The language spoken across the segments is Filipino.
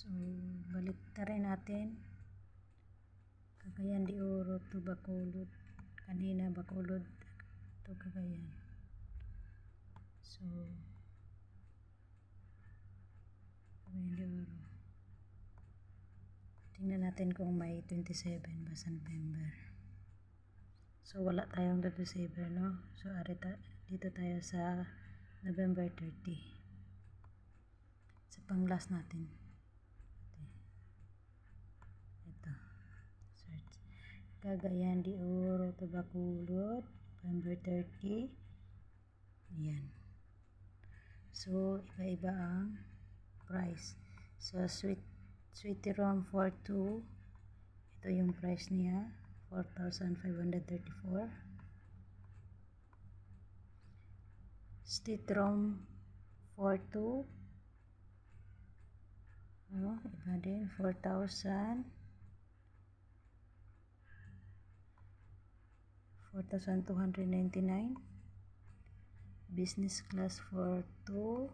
So, balik rin natin. Cagayan de Oro to Bacolod. Kanina Bacolod to Cagayan. So, Cagayan de Oro. Tingnan natin kung may 27 ba sa November. So, wala tayong 27, no? So, dito tayo sa November 30. Sa pang-last natin. Ito. Search. Cagayan de Oro to Bacolod. November 30. Ayan. So, iba-iba ang price. So, Sweetie Rom 42. Ito yung price niya. 4,534. Sweet Rom 42. Oh, iba din. 4,000. 4,299. Business class 42.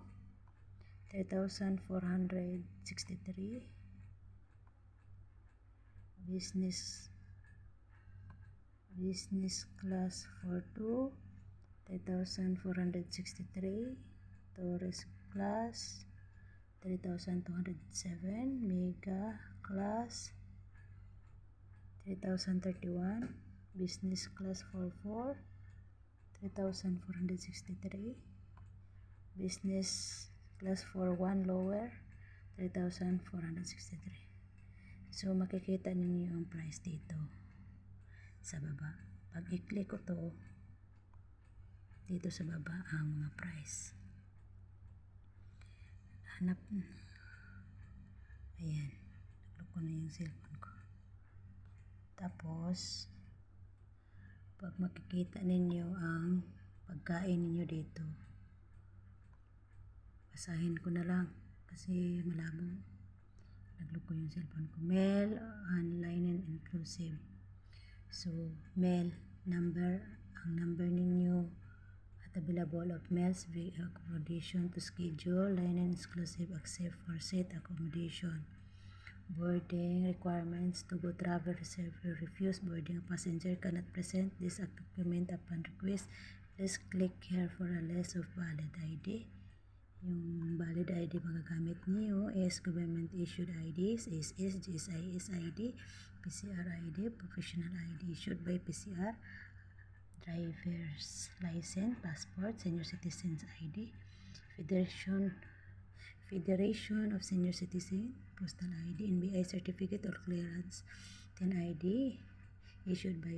3,463. Business class 42. 3,463. Tourist class 3,207. Mega class 3,031. Business class 44. 3,463. Business class 41 lower 3,463. So makikita ninyo ang price dito sa baba. Pag i-click ko to, dito sa baba ang mga price. Hanap. Ayan. Nag-lock ko na yung cellphone ko. Tapos, pag makikita ninyo ang pagkain ninyo dito, basahin ko na lang kasi malabo. Nag-lock ko yung cellphone ko. Male and linen inclusive. So, male number, ang number ninyo at available of males with accommodation to schedule. Linen exclusive except for set accommodation. Boarding requirements to go travel reserve or refuse boarding. A passenger cannot present this document upon request. Please click here for a list of valid ID. Yung valid ID magagamit niyo is government issued IDs, SS, GSIS ID, PCR ID, professional ID issued by PCR, driver's license, passport, senior citizens ID, Federation of Senior Citizen, postal ID, NBI certificate or clearance, 10 ID issued by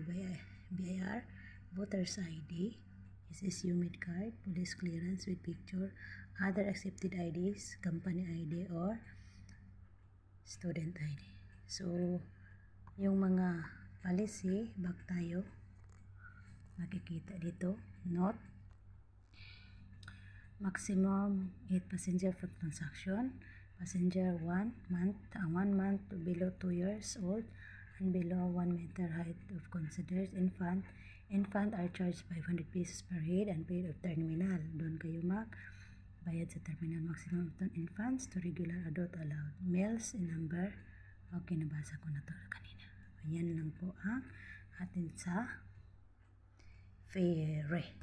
BIR, voter's ID, SSU med card, police clearance with picture, other accepted IDs, company ID or student ID. So, yung mga policy, back tayo, makikita dito, note, maximum 8 passenger per transaction, passenger 1 month to below 2 years old, and below 1 meter height of considered infant are charged 500 pesos per head and paid of terminal. Doon kayo bayad sa terminal. Maximum of infants to regular adult allowed. Males in number. Okay, nabasa ko na to kanina. Ayan lang po ang atin sa ferry.